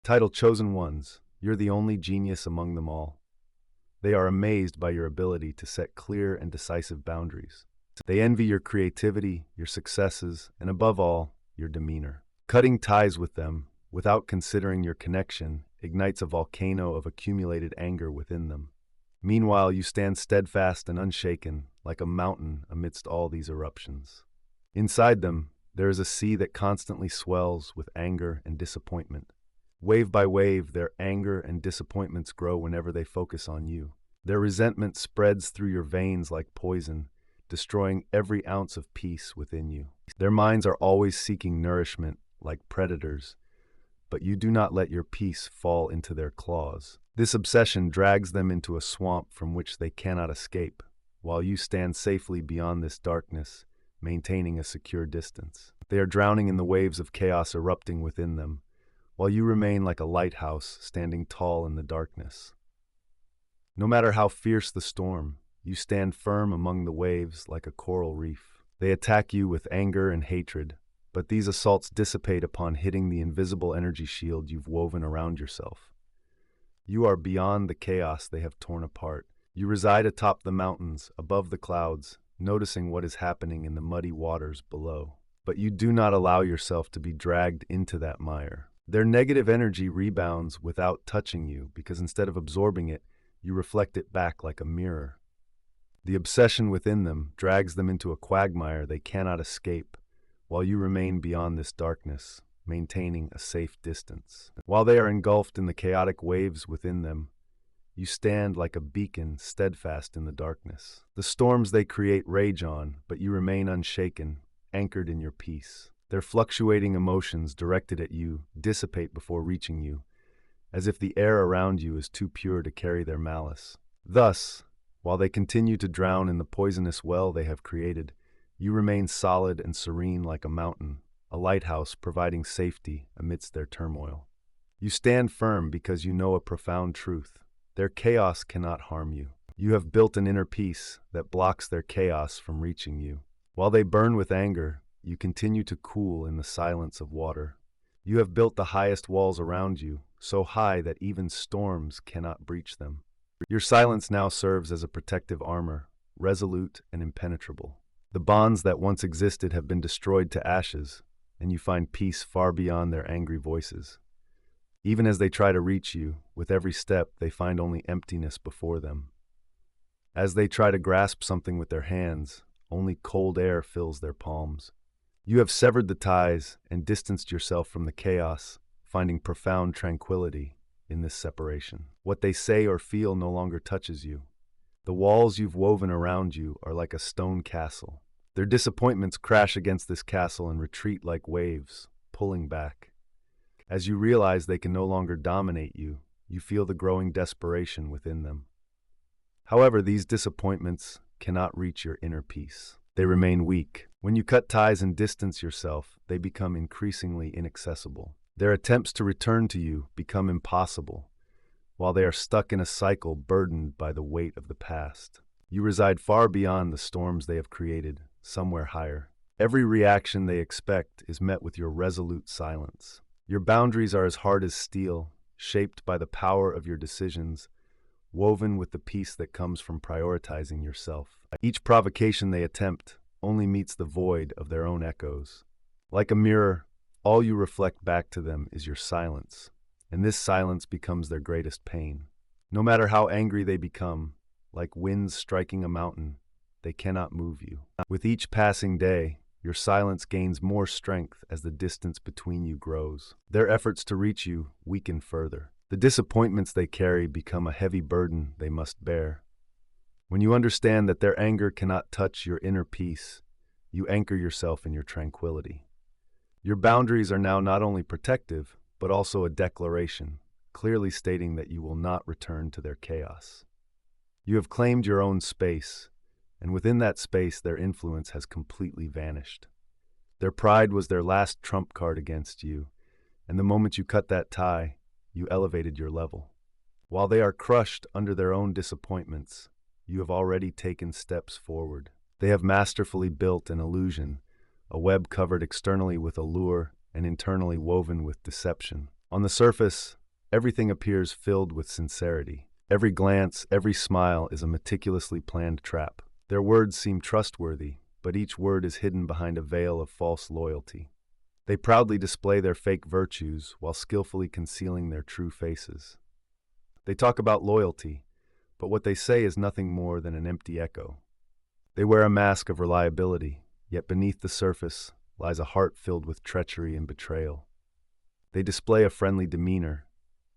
Title Chosen Ones, you're the only genius among them all. They are amazed by your ability to set clear and decisive boundaries. They envy your creativity, your successes, and above all, your demeanor. Cutting ties with them, without considering your connection, ignites a volcano of accumulated anger within them. Meanwhile, you stand steadfast and unshaken, like a mountain amidst all these eruptions. Inside them, there is a sea that constantly swells with anger and disappointment. Wave by wave, their anger and disappointments grow whenever they focus on you. Their resentment spreads through your veins like poison, destroying every ounce of peace within you. Their minds are always seeking nourishment like predators, but you do not let your peace fall into their claws. This obsession drags them into a swamp from which they cannot escape, while you stand safely beyond this darkness, maintaining a secure distance. They are drowning in the waves of chaos erupting within them, while you remain like a lighthouse standing tall in the darkness. No matter how fierce the storm, you stand firm among the waves like a coral reef. They attack you with anger and hatred, but these assaults dissipate upon hitting the invisible energy shield you've woven around yourself. You are beyond the chaos they have torn apart. You reside atop the mountains, above the clouds, noticing what is happening in the muddy waters below. But you do not allow yourself to be dragged into that mire. Their negative energy rebounds without touching you because instead of absorbing it, you reflect it back like a mirror. The obsession within them drags them into a quagmire they cannot escape, while you remain beyond this darkness, maintaining a safe distance. While they are engulfed in the chaotic waves within them, you stand like a beacon steadfast in the darkness. The storms they create rage on, but you remain unshaken, anchored in your peace. Their fluctuating emotions directed at you dissipate before reaching you, as if the air around you is too pure to carry their malice. Thus, while they continue to drown in the poisonous well they have created, you remain solid and serene like a mountain, a lighthouse providing safety amidst their turmoil. You stand firm because you know a profound truth. Their chaos cannot harm you. You have built an inner peace that blocks their chaos from reaching you. While they burn with anger, you continue to cool in the silence of water. You have built the highest walls around you, so high that even storms cannot breach them. Your silence now serves as a protective armor, resolute and impenetrable. The bonds that once existed have been destroyed to ashes, and you find peace far beyond their angry voices. Even as they try to reach you, with every step they find only emptiness before them. As they try to grasp something with their hands, only cold air fills their palms. You have severed the ties and distanced yourself from the chaos, finding profound tranquility in this separation. What they say or feel no longer touches you. The walls you've woven around you are like a stone castle. Their disappointments crash against this castle and retreat like waves, pulling back. As you realize they can no longer dominate you, you feel the growing desperation within them. However, these disappointments cannot reach your inner peace. They remain weak. When you cut ties and distance yourself, they become increasingly inaccessible. Their attempts to return to you become impossible, while they are stuck in a cycle burdened by the weight of the past. You reside far beyond the storms they have created, somewhere higher. Every reaction they expect is met with your resolute silence. Your boundaries are as hard as steel, shaped by the power of your decisions, woven with the peace that comes from prioritizing yourself. Each provocation they attempt only meets the void of their own echoes. Like a mirror, all you reflect back to them is your silence, and this silence becomes their greatest pain. No matter how angry they become, like winds striking a mountain, they cannot move you. With each passing day, your silence gains more strength as the distance between you grows. Their efforts to reach you weaken further. The disappointments they carry become a heavy burden they must bear. When you understand that their anger cannot touch your inner peace, you anchor yourself in your tranquility. Your boundaries are now not only protective, but also a declaration, clearly stating that you will not return to their chaos. You have claimed your own space, and within that space their influence has completely vanished. Their pride was their last trump card against you, and the moment you cut that tie, you elevated your level. While they are crushed under their own disappointments, you have already taken steps forward. They have masterfully built an illusion, a web covered externally with allure and internally woven with deception. On the surface, everything appears filled with sincerity. Every glance, every smile is a meticulously planned trap. Their words seem trustworthy, but each word is hidden behind a veil of false loyalty. They proudly display their fake virtues while skillfully concealing their true faces. They talk about loyalty, but what they say is nothing more than an empty echo. They wear a mask of reliability, yet beneath the surface lies a heart filled with treachery and betrayal. They display a friendly demeanor,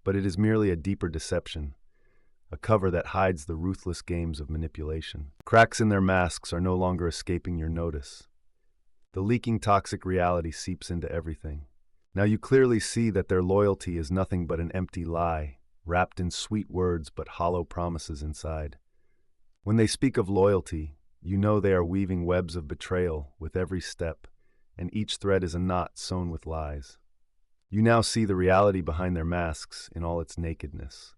but it is merely a deeper deception, a cover that hides the ruthless games of manipulation. Cracks in their masks are no longer escaping your notice. The leaking toxic reality seeps into everything. Now you clearly see that their loyalty is nothing but an empty lie, wrapped in sweet words but hollow promises inside. When they speak of loyalty, you know they are weaving webs of betrayal with every step, and each thread is a knot sewn with lies. You now see the reality behind their masks in all its nakedness.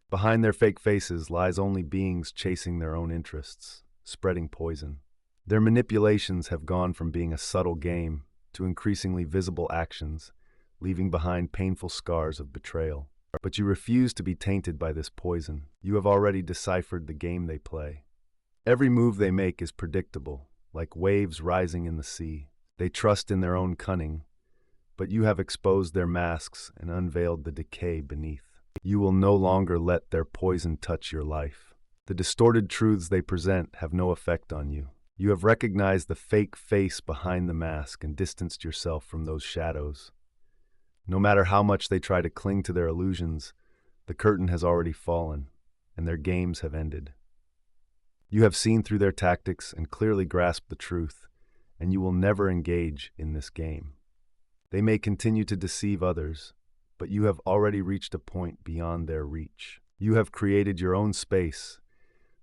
Behind their fake faces lies only beings chasing their own interests, spreading poison. Their manipulations have gone from being a subtle game to increasingly visible actions, leaving behind painful scars of betrayal. But you refuse to be tainted by this poison. You have already deciphered the game they play. Every move they make is predictable, like waves rising in the sea. They trust in their own cunning, but you have exposed their masks and unveiled the decay beneath. You will no longer let their poison touch your life. The distorted truths they present have no effect on you. You have recognized the fake face behind the mask and distanced yourself from those shadows. No matter how much they try to cling to their illusions, the curtain has already fallen, and their games have ended. You have seen through their tactics and clearly grasped the truth, and you will never engage in this game. They may continue to deceive others, but you have already reached a point beyond their reach. You have created your own space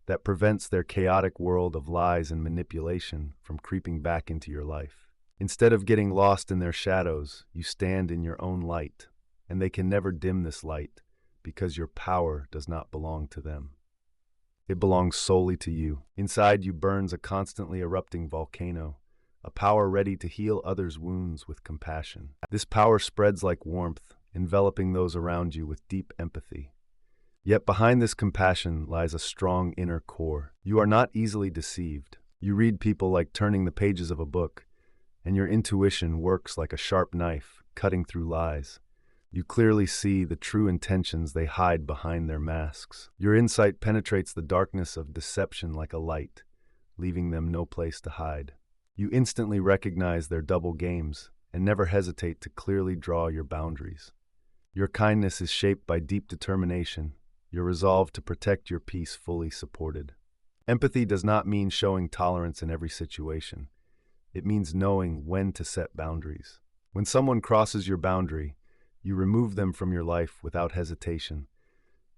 that prevents their chaotic world of lies and manipulation from creeping back into your life. Instead of getting lost in their shadows, you stand in your own light, and they can never dim this light because your power does not belong to them. It belongs solely to you. Inside you burns a constantly erupting volcano, a power ready to heal others' wounds with compassion. This power spreads like warmth, enveloping those around you with deep empathy. Yet behind this compassion lies a strong inner core. You are not easily deceived. You read people like turning the pages of a book, and your intuition works like a sharp knife, cutting through lies. You clearly see the true intentions they hide behind their masks. Your insight penetrates the darkness of deception like a light, leaving them no place to hide. You instantly recognize their double games and never hesitate to clearly draw your boundaries. Your kindness is shaped by deep determination, your resolve to protect your peace fully supported. Empathy does not mean showing tolerance in every situation. It means knowing when to set boundaries. When someone crosses your boundary, you remove them from your life without hesitation,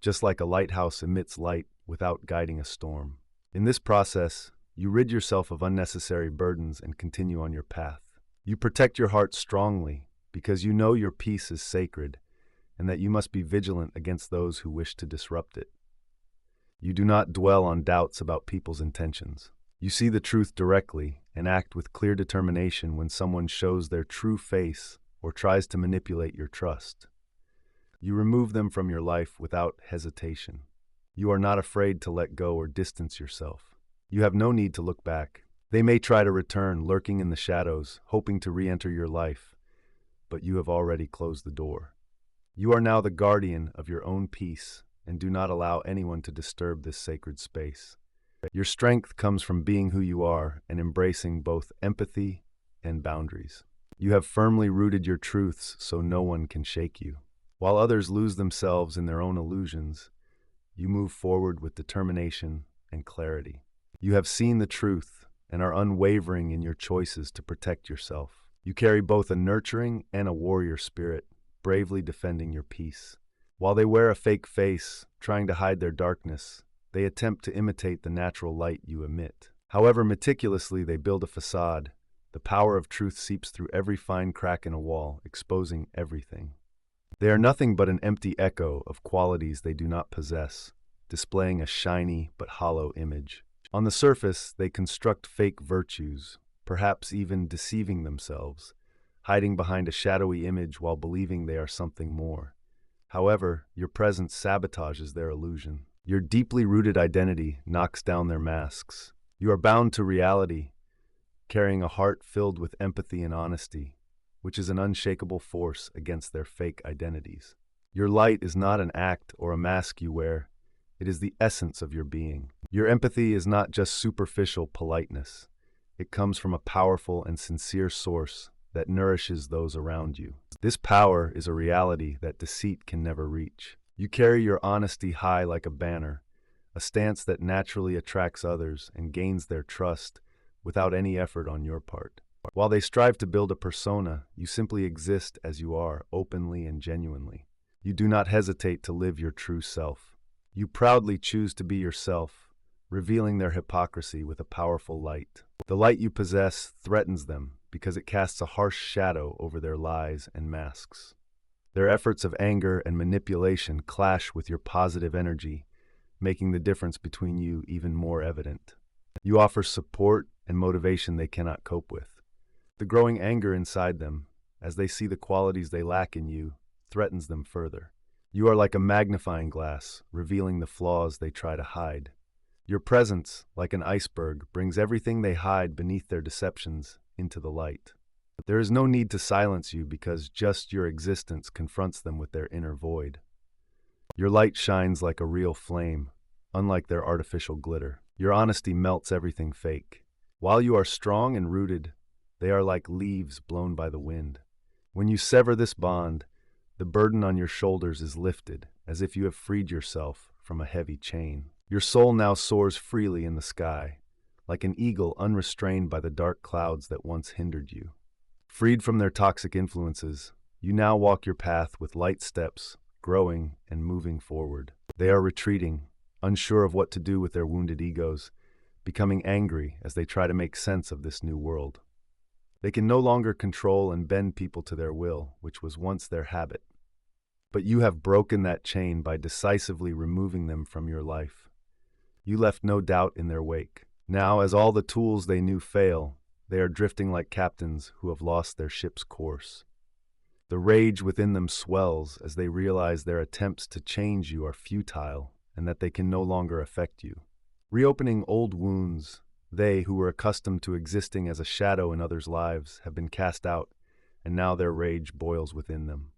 just like a lighthouse emits light without guiding a storm. In this process, you rid yourself of unnecessary burdens and continue on your path. You protect your heart strongly because you know your peace is sacred and that you must be vigilant against those who wish to disrupt it. You do not dwell on doubts about people's intentions. You see the truth directly and act with clear determination when someone shows their true face or tries to manipulate your trust. You remove them from your life without hesitation. You are not afraid to let go or distance yourself. You have no need to look back. They may try to return, lurking in the shadows, hoping to re-enter your life, but you have already closed the door. You are now the guardian of your own peace and do not allow anyone to disturb this sacred space. Your strength comes from being who you are and embracing both empathy and boundaries. You have firmly rooted your truths so no one can shake you. While others lose themselves in their own illusions, you move forward with determination and clarity. You have seen the truth and are unwavering in your choices to protect yourself. You carry both a nurturing and a warrior spirit, bravely defending your peace. While they wear a fake face, trying to hide their darkness, they attempt to imitate the natural light you emit. However meticulously they build a facade, the power of truth seeps through every fine crack in a wall, exposing everything. They are nothing but an empty echo of qualities they do not possess, displaying a shiny but hollow image. On the surface, they construct fake virtues, perhaps even deceiving themselves, hiding behind a shadowy image while believing they are something more. However, your presence sabotages their illusion. Your deeply rooted identity knocks down their masks. You are bound to reality, carrying a heart filled with empathy and honesty, which is an unshakable force against their fake identities. Your light is not an act or a mask you wear, it is the essence of your being. Your empathy is not just superficial politeness. It comes from a powerful and sincere source that nourishes those around you. This power is a reality that deceit can never reach. You carry your honesty high like a banner, a stance that naturally attracts others and gains their trust without any effort on your part. While they strive to build a persona, you simply exist as you are, openly and genuinely. You do not hesitate to live your true self. You proudly choose to be yourself, revealing their hypocrisy with a powerful light. The light you possess threatens them because it casts a harsh shadow over their lies and masks. Their efforts of anger and manipulation clash with your positive energy, making the difference between you even more evident. You offer support and motivation they cannot cope with. The growing anger inside them, as they see the qualities they lack in you, threatens them further. You are like a magnifying glass, revealing the flaws they try to hide. Your presence, like an iceberg, brings everything they hide beneath their deceptions into the light. There is no need to silence you because just your existence confronts them with their inner void. Your light shines like a real flame, unlike their artificial glitter. Your honesty melts everything fake. While you are strong and rooted, they are like leaves blown by the wind. When you sever this bond, the burden on your shoulders is lifted, as if you have freed yourself from a heavy chain. Your soul now soars freely in the sky, like an eagle unrestrained by the dark clouds that once hindered you. Freed from their toxic influences, you now walk your path with light steps, growing and moving forward. They are retreating, unsure of what to do with their wounded egos, becoming angry as they try to make sense of this new world. They can no longer control and bend people to their will, which was once their habit. But you have broken that chain by decisively removing them from your life. You left no doubt in their wake. Now, as all the tools they knew fail, they are drifting like captains who have lost their ship's course. The rage within them swells as they realize their attempts to change you are futile and that they can no longer affect you. Reopening old wounds, they who were accustomed to existing as a shadow in others' lives have been cast out, and now their rage boils within them.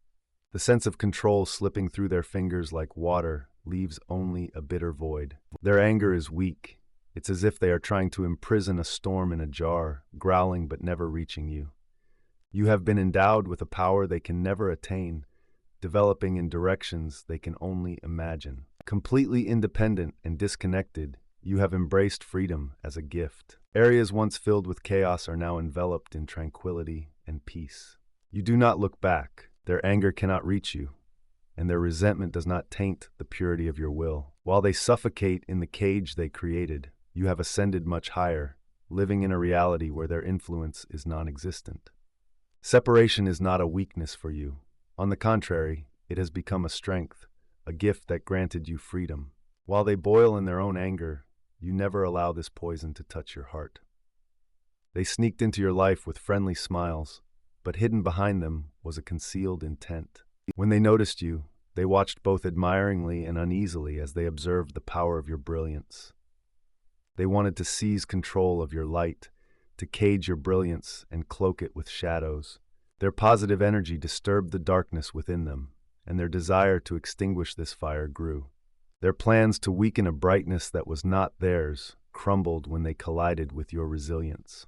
The sense of control slipping through their fingers like water leaves only a bitter void. Their anger is weak. It's as if they are trying to imprison a storm in a jar, growling but never reaching you. You have been endowed with a power they can never attain, developing in directions they can only imagine. Completely independent and disconnected, you have embraced freedom as a gift. Areas once filled with chaos are now enveloped in tranquility and peace. You do not look back. Their anger cannot reach you, and their resentment does not taint the purity of your will. While they suffocate in the cage they created, you have ascended much higher, living in a reality where their influence is non-existent. Separation is not a weakness for you. On the contrary, it has become a strength, a gift that granted you freedom. While they boil in their own anger, you never allow this poison to touch your heart. They sneaked into your life with friendly smiles, but hidden behind them was a concealed intent. When they noticed you, they watched both admiringly and uneasily as they observed the power of your brilliance. They wanted to seize control of your light, to cage your brilliance and cloak it with shadows. Their positive energy disturbed the darkness within them, and their desire to extinguish this fire grew. Their plans to weaken a brightness that was not theirs crumbled when they collided with your resilience.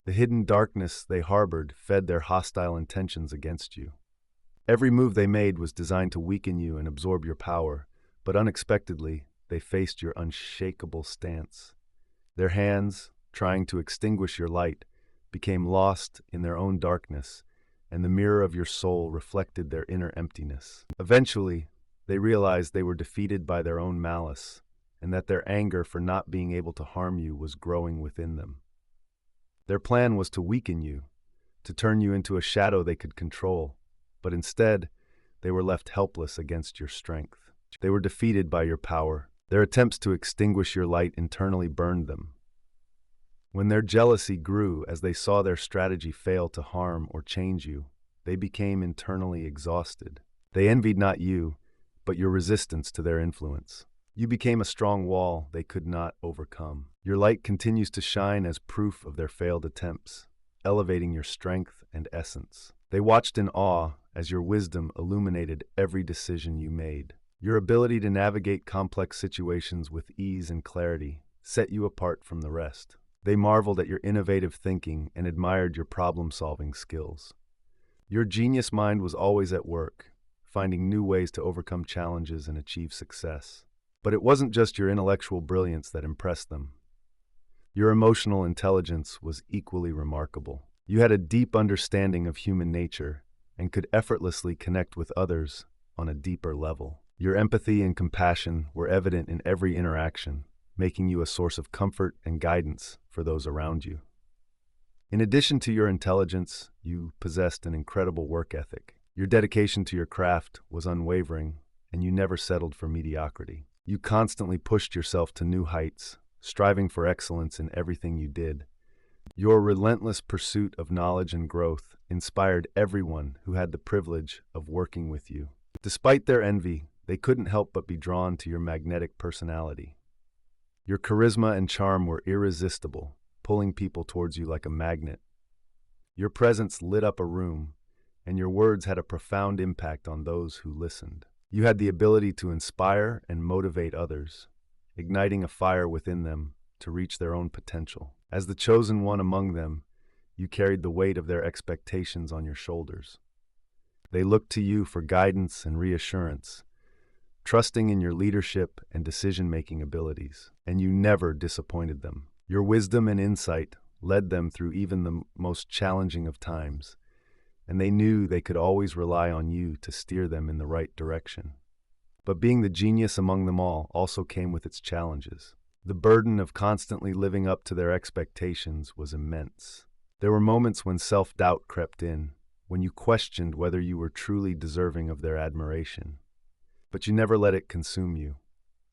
The hidden darkness they harbored fed their hostile intentions against you. Every move they made was designed to weaken you and absorb your power, but unexpectedly, they faced your unshakable stance. Their hands, trying to extinguish your light, became lost in their own darkness, and the mirror of your soul reflected their inner emptiness. Eventually, they realized they were defeated by their own malice, and that their anger for not being able to harm you was growing within them. Their plan was to weaken you, to turn you into a shadow they could control, but instead, they were left helpless against your strength. They were defeated by your power. Their attempts to extinguish your light internally burned them. When their jealousy grew as they saw their strategy fail to harm or change you, they became internally exhausted. They envied not you, but your resistance to their influence. You became a strong wall they could not overcome. Your light continues to shine as proof of their failed attempts, elevating your strength and essence. They watched in awe as your wisdom illuminated every decision you made. Your ability to navigate complex situations with ease and clarity set you apart from the rest. They marveled at your innovative thinking and admired your problem-solving skills. Your genius mind was always at work, finding new ways to overcome challenges and achieve success. But it wasn't just your intellectual brilliance that impressed them. Your emotional intelligence was equally remarkable. You had a deep understanding of human nature and could effortlessly connect with others on a deeper level. Your empathy and compassion were evident in every interaction, making you a source of comfort and guidance for those around you. In addition to your intelligence, you possessed an incredible work ethic. Your dedication to your craft was unwavering, and you never settled for mediocrity. You constantly pushed yourself to new heights, striving for excellence in everything you did. Your relentless pursuit of knowledge and growth inspired everyone who had the privilege of working with you. Despite their envy, they couldn't help but be drawn to your magnetic personality. Your charisma and charm were irresistible, pulling people towards you like a magnet. Your presence lit up a room, and your words had a profound impact on those who listened. You had the ability to inspire and motivate others, igniting a fire within them to reach their own potential. As the chosen one among them, you carried the weight of their expectations on your shoulders. They looked to you for guidance and reassurance, trusting in your leadership and decision-making abilities, and you never disappointed them. Your wisdom and insight led them through even the most challenging of times, and they knew they could always rely on you to steer them in the right direction. But being the genius among them all also came with its challenges. The burden of constantly living up to their expectations was immense. There were moments when self-doubt crept in, when you questioned whether you were truly deserving of their admiration. But you never let it consume you.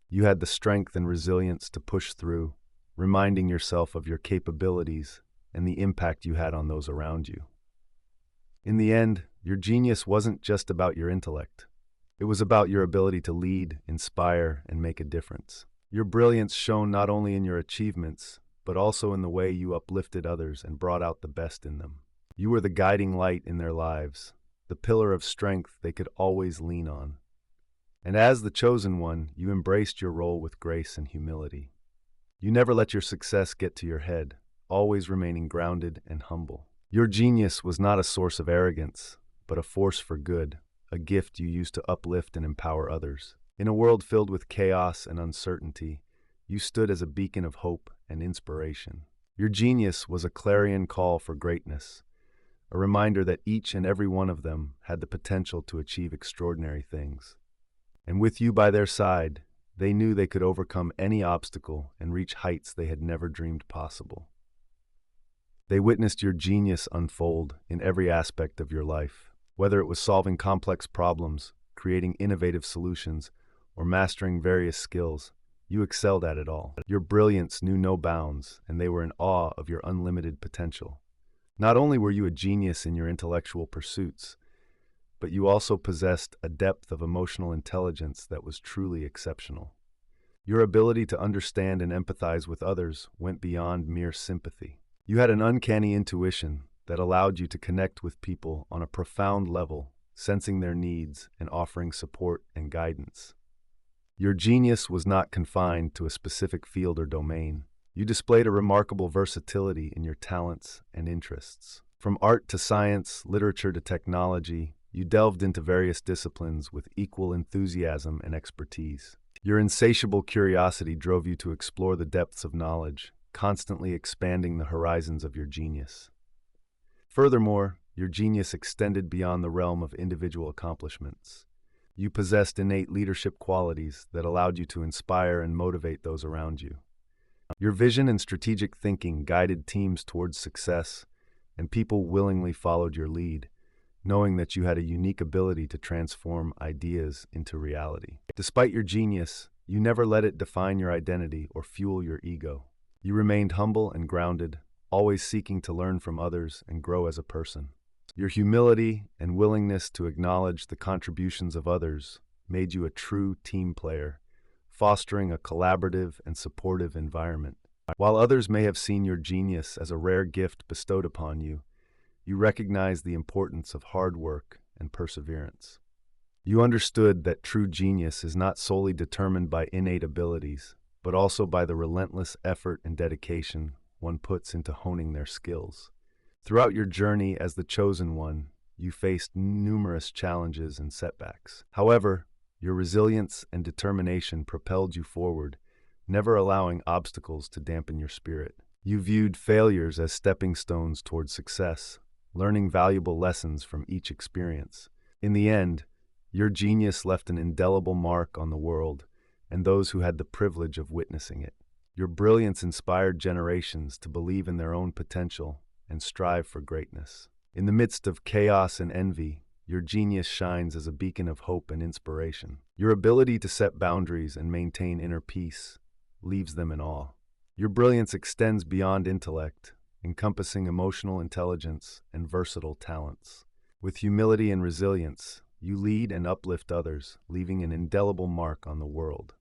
You had the strength and resilience to push through, reminding yourself of your capabilities and the impact you had on those around you. In the end, your genius wasn't just about your intellect. It was about your ability to lead, inspire, and make a difference. Your brilliance shone not only in your achievements, but also in the way you uplifted others and brought out the best in them. You were the guiding light in their lives, the pillar of strength they could always lean on. And as the chosen one, you embraced your role with grace and humility. You never let your success get to your head, always remaining grounded and humble. Your genius was not a source of arrogance, but a force for good, a gift you used to uplift and empower others. In a world filled with chaos and uncertainty, you stood as a beacon of hope and inspiration. Your genius was a clarion call for greatness, a reminder that each and every one of them had the potential to achieve extraordinary things. And with you by their side, they knew they could overcome any obstacle and reach heights they had never dreamed possible. They witnessed your genius unfold in every aspect of your life, whether it was solving complex problems, creating innovative solutions, or mastering various skills. You excelled at it all. Your brilliance knew no bounds, and they were in awe of your unlimited potential. Not only were you a genius in your intellectual pursuits, but you also possessed a depth of emotional intelligence that was truly exceptional. Your ability to understand and empathize with others went beyond mere sympathy. You had an uncanny intuition that allowed you to connect with people on a profound level, sensing their needs and offering support and guidance. Your genius was not confined to a specific field or domain. You displayed a remarkable versatility in your talents and interests. From art to science, literature to technology, you delved into various disciplines with equal enthusiasm and expertise. Your insatiable curiosity drove you to explore the depths of knowledge, constantly expanding the horizons of your genius. Furthermore, your genius extended beyond the realm of individual accomplishments. You possessed innate leadership qualities that allowed you to inspire and motivate those around you. Your vision and strategic thinking guided teams towards success, and people willingly followed your lead, knowing that you had a unique ability to transform ideas into reality. Despite your genius, you never let it define your identity or fuel your ego. You remained humble and grounded, always seeking to learn from others and grow as a person. Your humility and willingness to acknowledge the contributions of others made you a true team player, fostering a collaborative and supportive environment. While others may have seen your genius as a rare gift bestowed upon you, you recognized the importance of hard work and perseverance. You understood that true genius is not solely determined by innate abilities, but also by the relentless effort and dedication one puts into honing their skills. Throughout your journey as the chosen one, you faced numerous challenges and setbacks. However, your resilience and determination propelled you forward, never allowing obstacles to dampen your spirit. You viewed failures as stepping stones toward success, learning valuable lessons from each experience. In the end, your genius left an indelible mark on the world and those who had the privilege of witnessing it. Your brilliance inspired generations to believe in their own potential and strive for greatness. In the midst of chaos and envy, your genius shines as a beacon of hope and inspiration. Your ability to set boundaries and maintain inner peace leaves them in awe. Your brilliance extends beyond intellect, encompassing emotional intelligence and versatile talents. With humility and resilience, you lead and uplift others, leaving an indelible mark on the world.